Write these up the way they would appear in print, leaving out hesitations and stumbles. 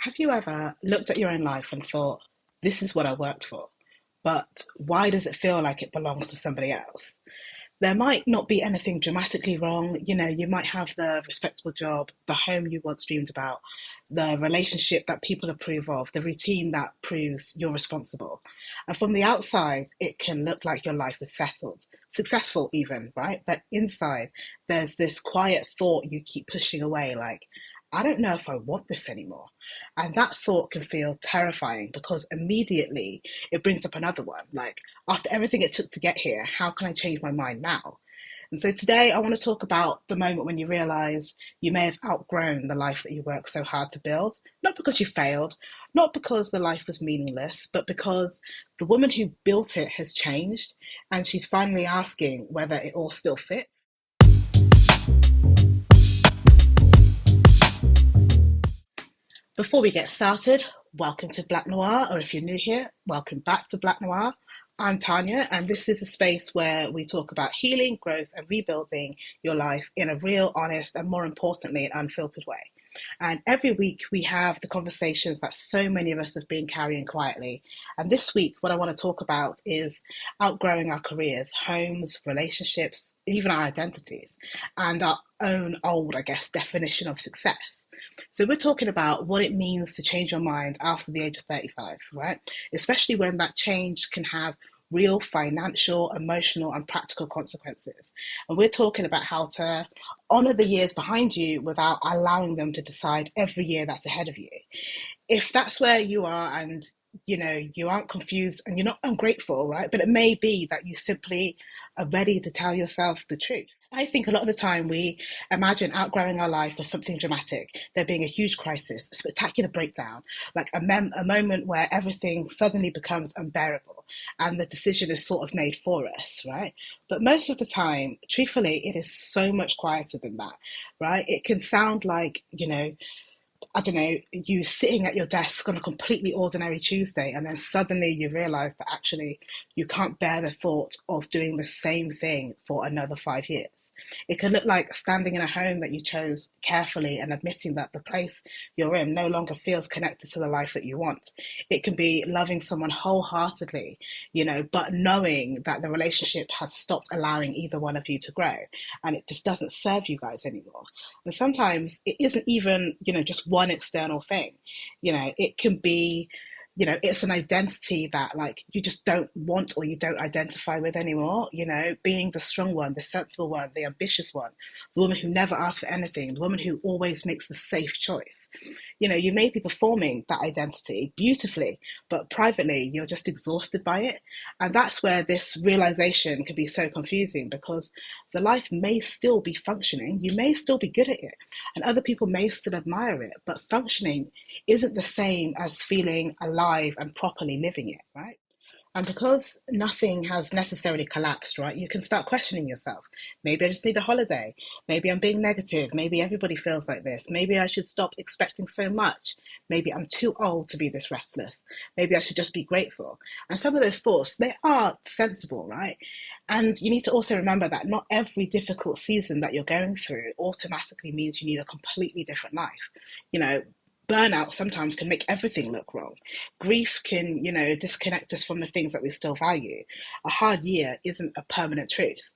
Have you ever looked at your own life and thought, this is what I worked for, but why does it feel like it belongs to somebody else? There might not be anything dramatically wrong. You might have the respectable job, the home you once dreamed about, the relationship that people approve of, the routine that proves you're responsible. And from the outside, it can look like your life is settled, successful even, right? But inside, there's this quiet thought you keep pushing away, like, I don't know if I want this anymore. And that thought can feel terrifying because immediately it brings up another one, like, after everything it took to get here, how can I change my mind now? And so today I want to talk about the moment when you realize you may have outgrown the life that you worked so hard to build, not because you failed, not because the life was meaningless, but because the woman who built it has changed and she's finally asking whether it all still fits. Before we get started, welcome to Blaque Noire, or if you're new here, welcome back to Blaque Noire. I'm Tanya, and this is a space where we talk about healing, growth, and rebuilding your life in a real, honest, and more importantly, an unfiltered way. And every week we have the conversations that so many of us have been carrying quietly. And this week, what I want to talk about is outgrowing our careers, homes, relationships, even our identities, and our own old, definition of success. So we're talking about what it means to change your mind after the age of 35, right? Especially when that change can have real financial, emotional, and practical consequences. And we're talking about how to honor the years behind you without allowing them to decide every year that's ahead of you. If that's where you are and you aren't confused and you're not ungrateful, right? But it may be that you simply are ready to tell yourself the truth. I think a lot of the time we imagine outgrowing our life as something dramatic, there being a huge crisis, a spectacular breakdown, like a moment where everything suddenly becomes unbearable and the decision is sort of made for us, right? But most of the time, truthfully, it is so much quieter than that, right? It can sound like, I don't know, you sitting at your desk on a completely ordinary Tuesday, and then suddenly you realize that actually you can't bear the thought of doing the same thing for another 5 years. It can look like standing in a home that you chose carefully and admitting that the place you're in no longer feels connected to the life that you want. It can be loving someone wholeheartedly, but knowing that the relationship has stopped allowing either one of you to grow and it just doesn't serve you guys anymore. And sometimes it isn't even, just one external thing. It can be, it's an identity that like you just don't want or you don't identify with anymore. Being the strong one, the sensible one, the ambitious one, the woman who never asks for anything, the woman who always makes the safe choice. You may be performing that identity beautifully, but privately you're just exhausted by it. And that's where this realization can be so confusing because the life may still be functioning, you may still be good at it, and other people may still admire it, but functioning isn't the same as feeling alive and properly living it, right? And because nothing has necessarily collapsed, right, you can start questioning yourself. Maybe I just need a holiday. Maybe I'm being negative. Maybe everybody feels like this. Maybe I should stop expecting so much. Maybe I'm too old to be this restless. Maybe I should just be grateful. And some of those thoughts, they are sensible, right? And you need to also remember that not every difficult season that you're going through automatically means you need a completely different life. You know, Burnout sometimes can make everything look wrong. Grief can, disconnect us from the things that we still value. A hard year isn't a permanent truth,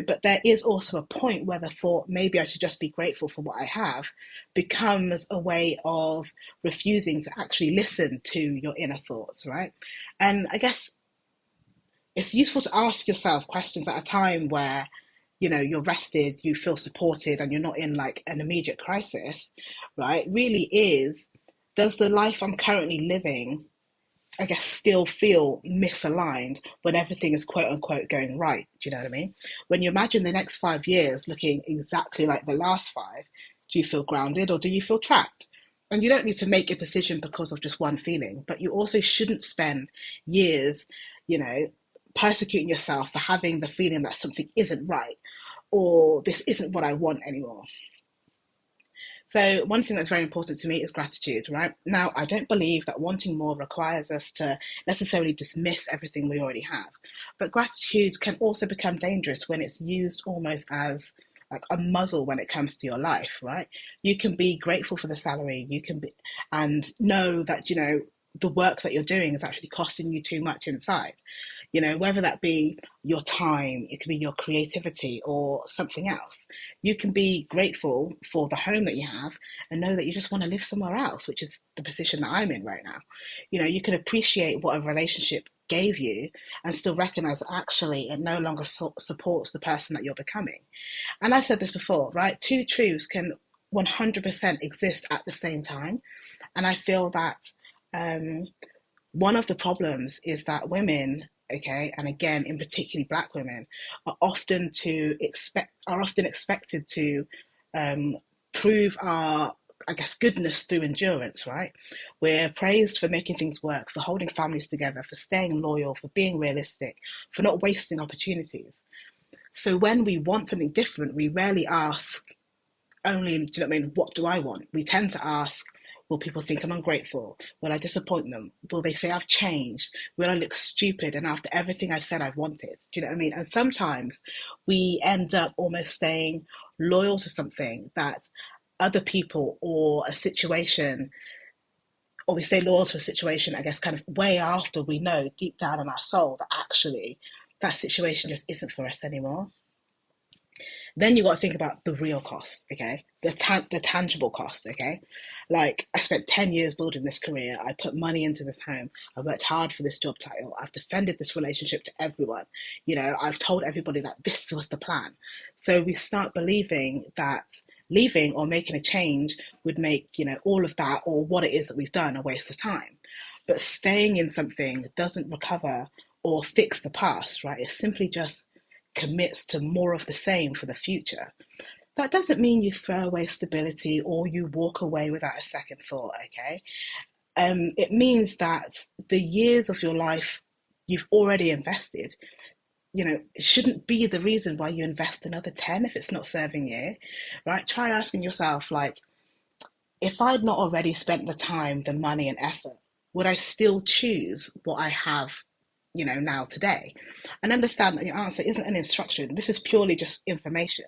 but there is also a point where the thought, maybe I should just be grateful for what I have, becomes a way of refusing to actually listen to your inner thoughts, right? And I guess it's useful to ask yourself questions at a time where you're rested, you feel supported, and you're not in like an immediate crisis, right? Really is, does the life I'm currently living, I guess, still feel misaligned when everything is quote unquote going right? Do you know what I mean? When you imagine the next 5 years looking exactly like the last five, do you feel grounded or do you feel trapped? And you don't need to make a decision because of just one feeling, but you also shouldn't spend years, you know, persecuting yourself for having the feeling that something isn't right or this isn't what I want anymore. So one thing that's very important to me is gratitude, right? Now, I don't believe that wanting more requires us to necessarily dismiss everything we already have. But gratitude can also become dangerous when it's used almost as like a muzzle when it comes to your life, right? You can be grateful for the salary, you can be, and know that, the work that you're doing is actually costing you too much inside. Whether that be your time, it could be your creativity or something else. You can be grateful for the home that you have and know that you just want to live somewhere else, which is the position that I'm in right now. You can appreciate what a relationship gave you and still recognize that actually it no longer supports the person that you're becoming. And I've said this before, right? Two truths can 100% exist at the same time. And I feel that um, one of the problems is that women, okay, and again, in particularly Black women, are often expected to um, prove our, I guess, goodness through endurance, right? We're praised for making things work, for holding families together, for staying loyal, for being realistic, for not wasting opportunities. So when we want something different, we rarely ask only, do you know what I mean? What do I want? We tend to ask, will people think I'm ungrateful? Will I disappoint them? Will they say I've changed? Will I look stupid? And after everything I said I've wanted, do you know what I mean? And sometimes we end up almost staying loyal to something that other people or a situation, or we stay loyal to a situation, I guess, kind of way after we know deep down in our soul that actually that situation just isn't for us anymore. Then you got to think about the real cost, okay? The tangible cost, okay? Like I spent 10 years building this career. I put money into this home. I worked hard for this job title. I've defended this relationship to everyone. I've told everybody that this was the plan. So we start believing that leaving or making a change would make, all of that or what it is that we've done a waste of time. But staying in something doesn't recover or fix the past, right? It simply just commits to more of the same for the future. That doesn't mean you throw away stability or you walk away without a second thought, okay? It means that the years of your life you've already invested, it shouldn't be the reason why you invest another 10 if it's not serving you, right? Try asking yourself, like, if I'd not already spent the time, the money, and effort, would I still choose what I have, now today? And understand that your answer isn't an instruction. This is purely just information.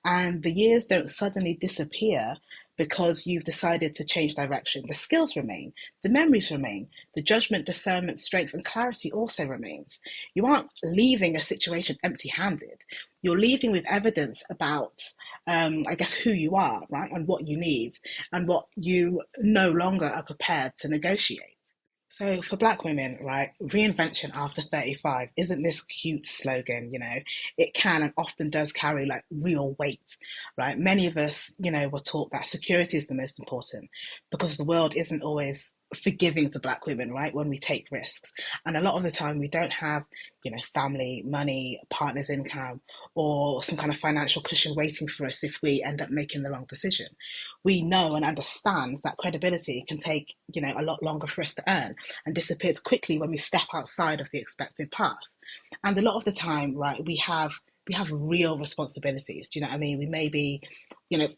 And the years don't suddenly disappear because you've decided to change direction. The skills remain, the memories remain, the judgment, discernment, strength, and clarity also remains. You aren't leaving a situation empty handed. You're leaving with evidence about, I guess, who you are, right? And what you need and what you no longer are prepared to negotiate. So for Black women, right, reinvention after 35 isn't this cute slogan, it can and often does carry like real weight, right? Many of us, were taught that security is the most important because the world isn't always forgiving to Black women, right, when we take risks. And a lot of the time we don't have, family, money, partner's income, or some kind of financial cushion waiting for us if we end up making the wrong decision. We know and understand that credibility can take, a lot longer for us to earn and disappears quickly when we step outside of the expected path. And a lot of the time, right, we have real responsibilities. Do you know what I mean? We may be,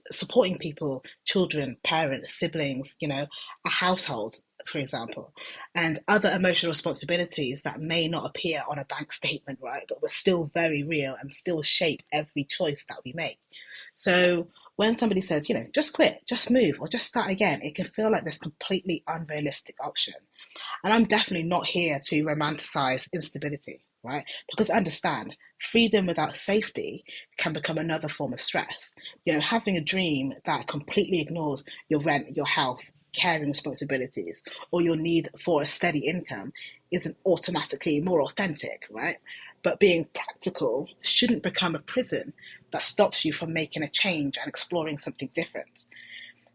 supporting people, children, parents, siblings, a household, for example, and other emotional responsibilities that may not appear on a bank statement, right? But were still very real and still shape every choice that we make. So when somebody says, just quit, just move, or just start again, it can feel like this completely unrealistic option. And I'm definitely not here to romanticize instability, right? Because understand, freedom without safety can become another form of stress. Having a dream that completely ignores your rent, your health, caring responsibilities, or your need for a steady income isn't automatically more authentic, right? But being practical shouldn't become a prison that stops you from making a change and exploring something different.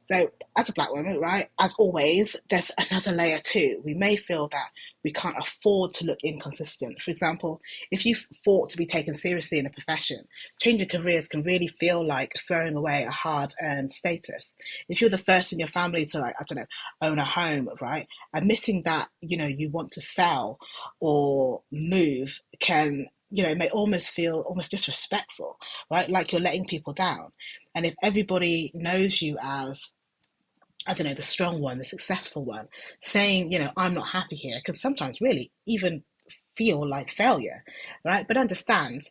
So, as a Black woman, right, as always, there's another layer too. We may feel that we can't afford to look inconsistent. For example, if you fought to be taken seriously in a profession, changing careers can really feel like throwing away a hard earned status. If you're the first in your family to, like, I don't know, own a home, right, admitting that, you want to sell or move can, may almost feel almost disrespectful, right? Like you're letting people down. And if everybody knows you as, I don't know, the strong one, the successful one, saying, I'm not happy here, can sometimes really even feel like failure, right? But understand,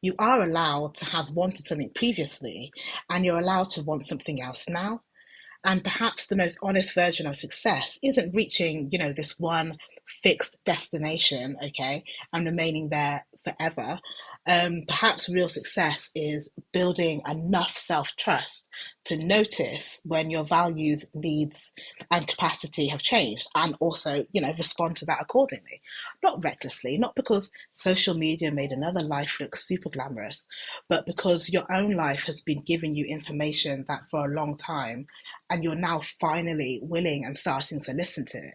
You are allowed to have wanted something previously, and you're allowed to want something else now. And perhaps the most honest version of success isn't reaching, this one fixed destination, okay, and remaining there forever. Perhaps real success is building enough self-trust to notice when your values, needs, and capacity have changed, and also, respond to that accordingly. Not recklessly, not because social media made another life look super glamorous, but because your own life has been giving you information that for a long time, and you're now finally willing and starting to listen to it.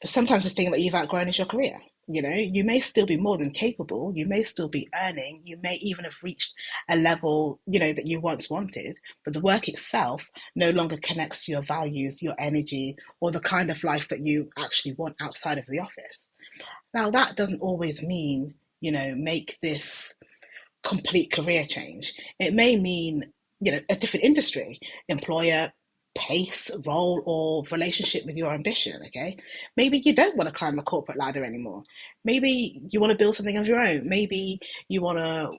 Sometimes the thing that you've outgrown is your career. You may still be more than capable, you may still be earning, you may even have reached a level, that you once wanted, but the work itself no longer connects to your values, your energy, or the kind of life that you actually want outside of the office. Now, that doesn't always mean, make this complete career change. It may mean, a different industry, employer, pace, role, or relationship with your ambition. Okay. Maybe you don't want to climb the corporate ladder anymore. Maybe you want to build something of your own. Maybe you want to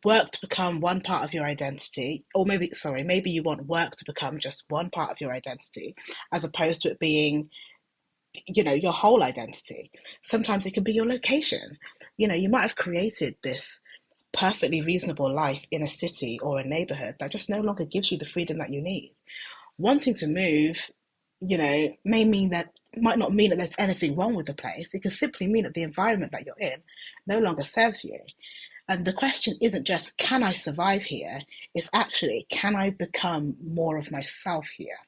work to become one part of your identity, or maybe you want work to become just one part of your identity, as opposed to it being, your whole identity. Sometimes it can be your location. You might have created this perfectly reasonable life in a city or a neighborhood that just no longer gives you the freedom that you need. Wanting to move, might not mean that there's anything wrong with the place. It can simply mean that the environment that you're in no longer serves you. And the question isn't just, can I survive here? It's actually, can I become more of myself here?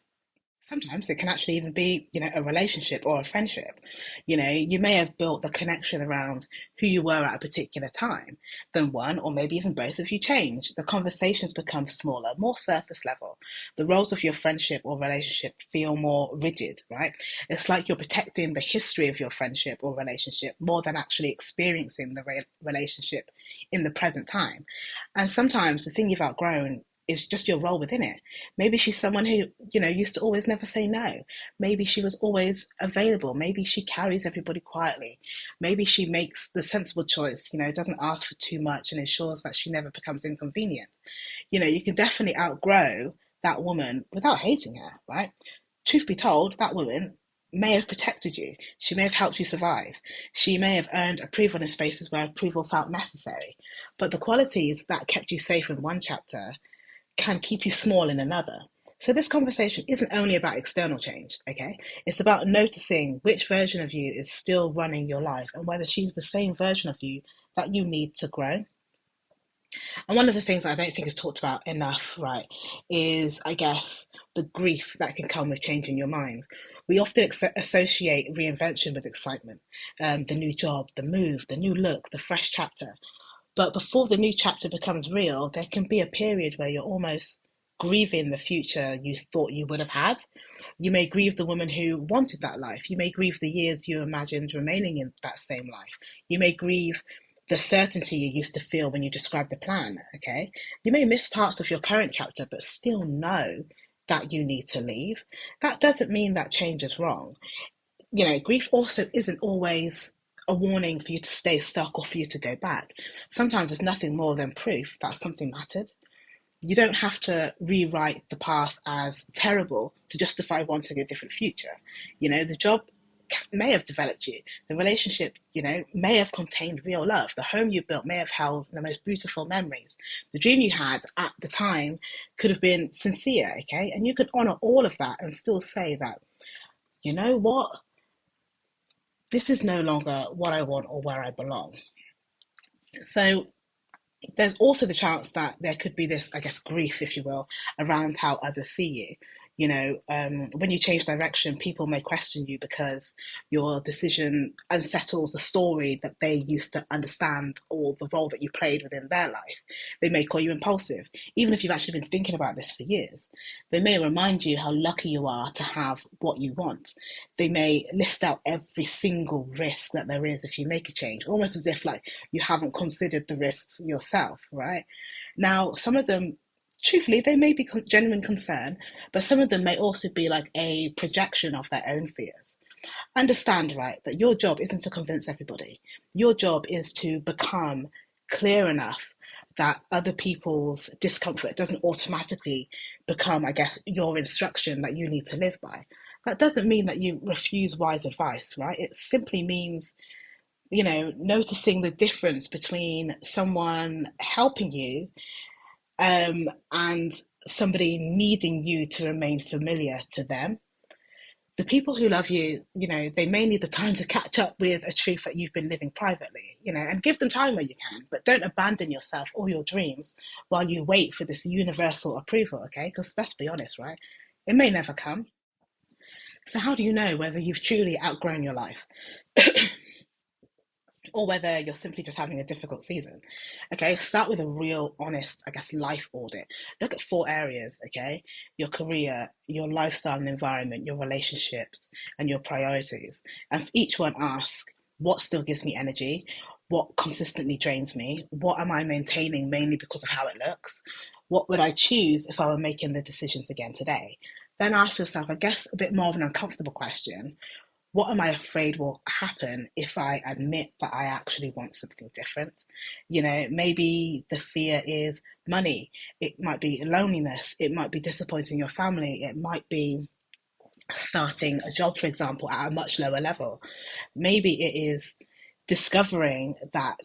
Sometimes it can actually even be, a relationship or a friendship. You may have built the connection around who you were at a particular time. Then one or maybe even both of you change. The conversations become smaller, more surface level. The roles of your friendship or relationship feel more rigid, right? It's like you're protecting the history of your friendship or relationship more than actually experiencing the relationship in the present time. And sometimes the thing you've outgrown is just your role within it. Maybe she's someone who, used to always never say no. Maybe she was always available. Maybe she carries everybody quietly. Maybe she makes the sensible choice, doesn't ask for too much and ensures that she never becomes inconvenient. You can definitely outgrow that woman without hating her, right? Truth be told, that woman may have protected you. She may have helped you survive. She may have earned approval in spaces where approval felt necessary. But the qualities that kept you safe in one chapter can keep you small in another. So this conversation isn't only about external change, okay? It's about noticing which version of you is still running your life and whether she's the same version of you that you need to grow. And one of the things I don't think is talked about enough, right, is, I guess, the grief that can come with changing your mind. We often associate reinvention with excitement, the new job, the move, the new look, the fresh chapter. But before the new chapter becomes real, there can be a period where you're almost grieving the future you thought you would have had. You may grieve the woman who wanted that life. You may grieve the years you imagined remaining in that same life. You may grieve the certainty you used to feel when you described the plan, okay? You may miss parts of your current chapter, but still know that you need to leave. That doesn't mean that change is wrong. Grief also isn't always a warning for you to stay stuck or for you to go back. Sometimes it's nothing more than proof that something mattered. You don't have to rewrite the past as terrible to justify wanting a different future. The job may have developed you. The relationship, may have contained real love. The home you built may have held the most beautiful memories. The dream you had at the time could have been sincere, okay? And you could honor all of that and still say that, you know what? This is no longer what I want or where I belong. So there's also the chance that there could be this, I guess, grief, if you will, around how others see you. When you change direction, people may question you because your decision unsettles the story that they used to understand or the role that you played within their life. They may call you impulsive, even if you've actually been thinking about this for years. They may remind you how lucky you are to have what you want. They may list out every single risk that there is if you make a change, almost as if like you haven't considered the risks yourself, right? Now, some of them, truthfully, they may be genuine concern, but some of them may also be like a projection of their own fears. Understand, right, that your job isn't to convince everybody. Your job is to become clear enough that other people's discomfort doesn't automatically become, I guess, your instruction that you need to live by. That doesn't mean that you refuse wise advice, right? It simply means, noticing the difference between someone helping you and somebody needing you to remain familiar to them. The people who love you, they may need the time to catch up with a truth that you've been living privately, and give them time where you can, but don't abandon yourself or your dreams while you wait for this universal approval, okay? Because let's be honest, right? It may never come. So, how do you know whether you've truly outgrown your life? Or whether you're simply just having a difficult season. Okay, start with a real, honest, I guess, life audit. Look at four areas, okay? Your career, your lifestyle and environment, your relationships, and your priorities. And for each one, ask what still gives me energy? What consistently drains me? What am I maintaining mainly because of how it looks? What would I choose if I were making the decisions again today? Then ask yourself, I guess, a bit more of an uncomfortable question: what am I afraid will happen if I admit that I actually want something different? Maybe the fear is money. It might be loneliness. It might be disappointing your family. It might be starting a job, for example, at a much lower level. Maybe it is discovering that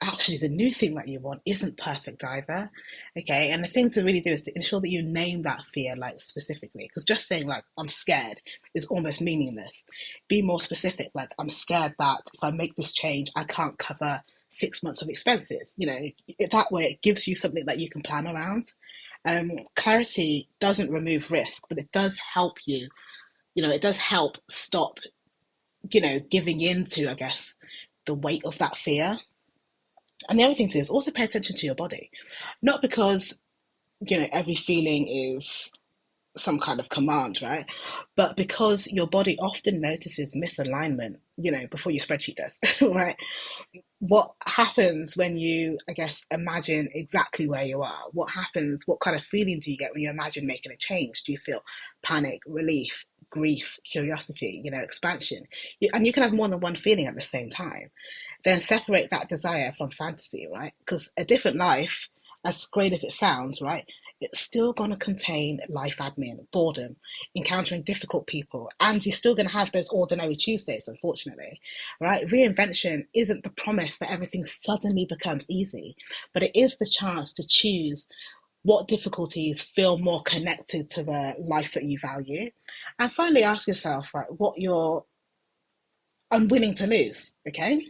actually the new thing that you want isn't perfect either. Okay, and the thing to really do is to ensure that you name that fear, like, specifically, because just saying like I'm scared is almost meaningless. Be more specific, like I'm scared that if I make this change I can't cover 6 months of expenses. That way it gives you something that you can plan around. Clarity doesn't remove risk, but it does help you. It does help stop giving in to, I guess, the weight of that fear. And the other thing too is also pay attention to your body. Not because, every feeling is some kind of command, right? But because your body often notices misalignment, before your spreadsheet does, right? What happens when you, I guess, imagine exactly where you are? What happens? What kind of feeling do you get when you imagine making a change? Do you feel panic, relief, grief, curiosity, expansion? And you can have more than one feeling at the same time. Then separate that desire from fantasy, right? Because a different life, as great as it sounds, right, it's still going to contain life admin, boredom, encountering difficult people, and you're still going to have those ordinary Tuesdays, unfortunately, right? Reinvention isn't the promise that everything suddenly becomes easy, but it is the chance to choose what difficulties feel more connected to the life that you value. And finally, ask yourself, right, what you're unwilling to lose, okay?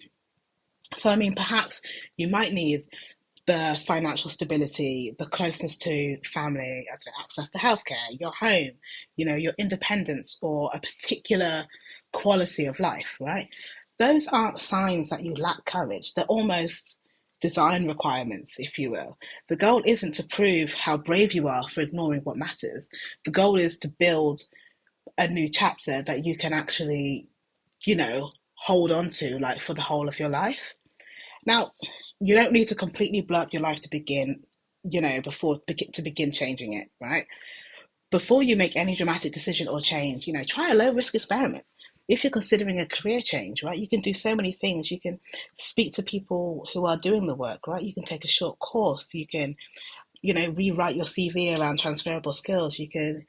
So, I mean, perhaps you might need the financial stability, the closeness to family, access to healthcare, your home, your independence, or a particular quality of life, right? Those aren't signs that you lack courage. They're almost design requirements, if you will. The goal isn't to prove how brave you are for ignoring what matters. The goal is to build a new chapter that you can actually, hold on to, like, for the whole of your life. Now, you don't need to completely blow up your life to begin, before to begin changing it, right? Before you make any dramatic decision or change, try a low risk experiment. If you're considering a career change, right, you can do so many things. You can speak to people who are doing the work, right? You can take a short course. You can, rewrite your CV around transferable skills. You can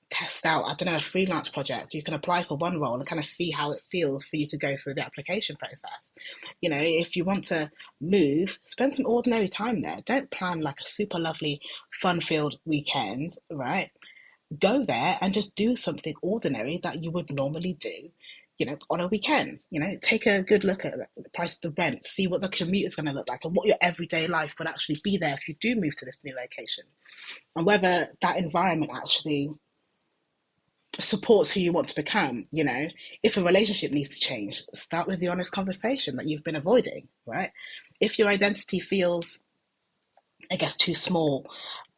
test out, I don't know, a freelance project. You can apply for one role and kind of see how it feels for you to go through the application process. If you want to move, spend some ordinary time there. Don't plan like a super lovely, fun filled weekend, right? Go there and just do something ordinary that you would normally do, on a weekend. Take a good look at the price of the rent, see what the commute is going to look like and what your everyday life would actually be there if you do move to this new location, and whether that environment actually supports who you want to become. If a relationship needs to change, start with the honest conversation that you've been avoiding, right? If your identity feels, I guess, too small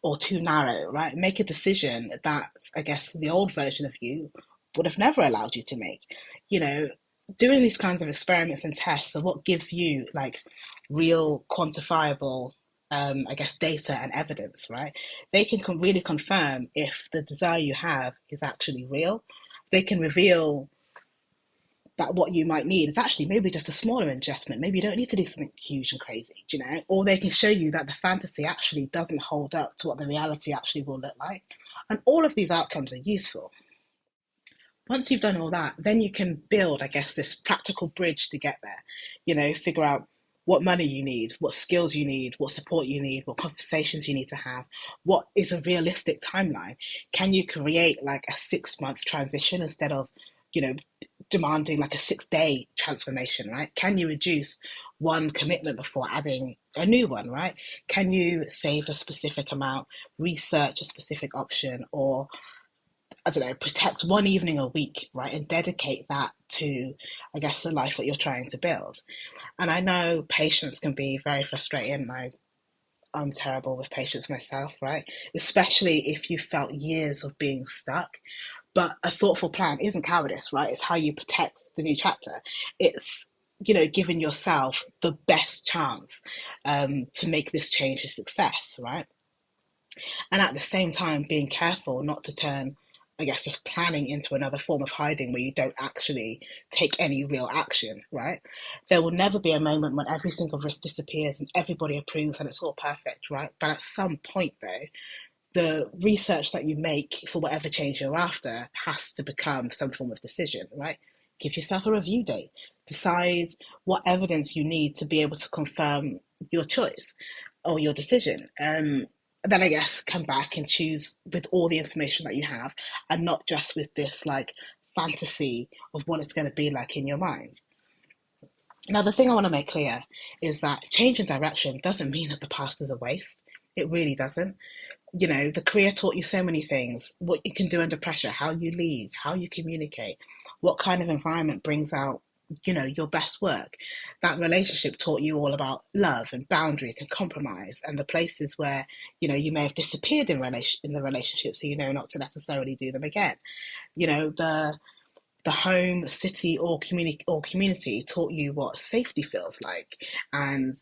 or too narrow, right, make a decision that, I guess, the old version of you would have never allowed you to make. you know Doing these kinds of experiments and tests are what gives you, like, real quantifiable, I guess, data and evidence, right? They can really confirm if the desire you have is actually real. They can reveal that what you might need is actually maybe just a smaller adjustment. Maybe you don't need to do something huge and crazy, do you know? Or they can show you that the fantasy actually doesn't hold up to what the reality actually will look like. And all of these outcomes are useful. Once you've done all that, then you can build, I guess, this practical bridge to get there. Figure out what money you need, what skills you need, what support you need, what conversations you need to have, what is a realistic timeline. Can you create like a 6 month transition instead of, you know, demanding like a 6 day transformation, right? Can you reduce one commitment before adding a new one, right? Can you save a specific amount, research a specific option, or I don't know, protect one evening a week, right? And dedicate that to, I guess, the life that you're trying to build. And I know patience can be very frustrating. I'm terrible with patience myself, right? Especially if you felt years of being stuck. But a thoughtful plan isn't cowardice, right? It's how you protect the new chapter. It's, giving yourself the best chance to make this change a success, right? And at the same time, being careful not to turn, I guess, just planning into another form of hiding where you don't actually take any real action, right? There will never be a moment when every single risk disappears and everybody approves and it's all perfect, right? But at some point, though, the research that you make for whatever change you're after has to become some form of decision, right? Give yourself a review date. Decide what evidence you need to be able to confirm your choice or your decision. Then I guess come back and choose with all the information that you have and not just with this like fantasy of what it's going to be like in your mind. Now, the thing I want to make clear is that change in direction doesn't mean that the past is a waste. It really doesn't. The career taught you so many things: what you can do under pressure, how you lead, how you communicate, what kind of environment brings out, your best work. That relationship taught you all about love and boundaries and compromise and the places where, you may have disappeared in the relationship, so you know not to necessarily do them again. The home, city, or community taught you what safety feels like and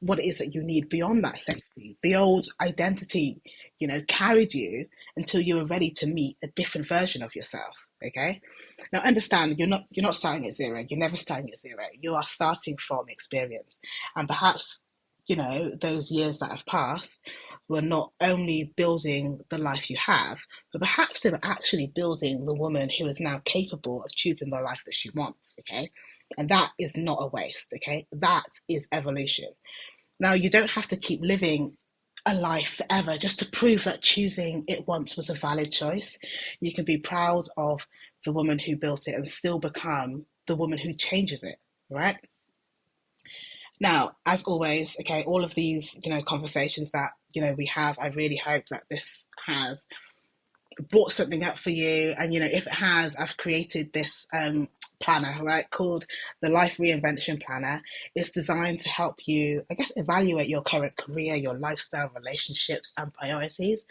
what it is that you need beyond that safety. The old identity, carried you until you were ready to meet a different version of yourself. Okay. Now understand you're not starting at zero. You're never starting at zero. You are starting from experience. And perhaps, those years that have passed were not only building the life you have, but perhaps they were actually building the woman who is now capable of choosing the life that she wants. Okay. And that is not a waste. Okay. That is evolution. Now, you don't have to keep living a life forever just to prove that choosing it once was a valid choice. You can be proud of the woman who built it and still become the woman who changes it, right? Now, as always, okay, all of these, conversations that, we have, I really hope that this has brought something up for you. And, if it has, I've created this planner, right, called the Life Reinvention Planner. It's designed to help you, I guess, evaluate your current career, your lifestyle, relationships, and priorities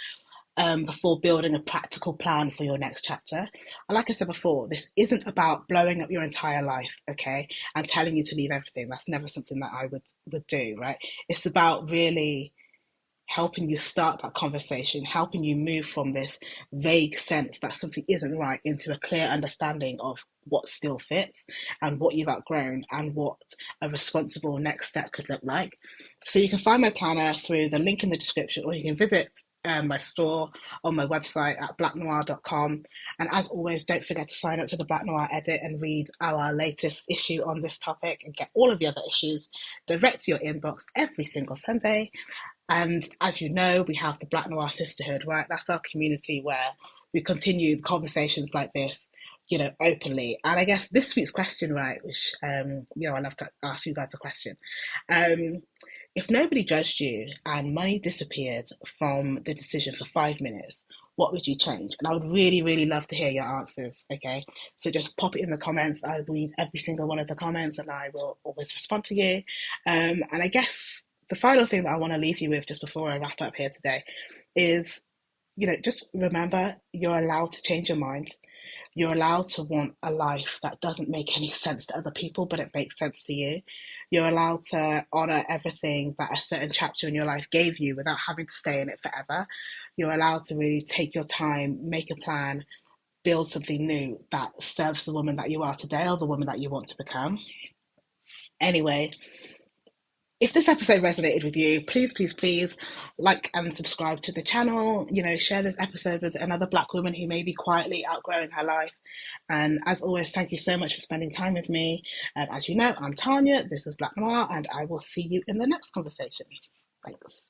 before building a practical plan for your next chapter. And like I said before, this isn't about blowing up your entire life, okay, and telling you to leave everything. That's never something that I would do, right? It's about really helping you start that conversation, helping you move from this vague sense that something isn't right into a clear understanding of what still fits and what you've outgrown and what a responsible next step could look like. So you can find my planner through the link in the description, or you can visit my store on my website at blaquenoire.com. And as always, don't forget to sign up to the Blaque Noire edit and read our latest issue on this topic and get all of the other issues direct to your inbox every single Sunday. And as you know, we have the Blaque Noire Sisterhood, right? That's our community where we continue conversations like this, openly. And I guess this week's question, right, which, I love to ask you guys a question. Um, if nobody judged you and money disappeared from the decision for 5 minutes, what would you change? And I would really, really love to hear your answers. Okay. So just pop it in the comments. I read every single one of the comments and I will always respond to you. And I guess the final thing that I want to leave you with just before I wrap up here today is, just remember you're allowed to change your mind. You're allowed to want a life that doesn't make any sense to other people, but it makes sense to you. You're allowed to honor everything that a certain chapter in your life gave you without having to stay in it forever. You're allowed to really take your time, make a plan, build something new that serves the woman that you are today or the woman that you want to become. Anyway, if this episode resonated with you, please like and subscribe to the channel. Share this episode with another Black woman who may be quietly outgrowing her life. And as always, thank you so much for spending time with me. As you know, I'm Tanya, this is Blaque Noire, and I will see you in the next conversation. Thanks.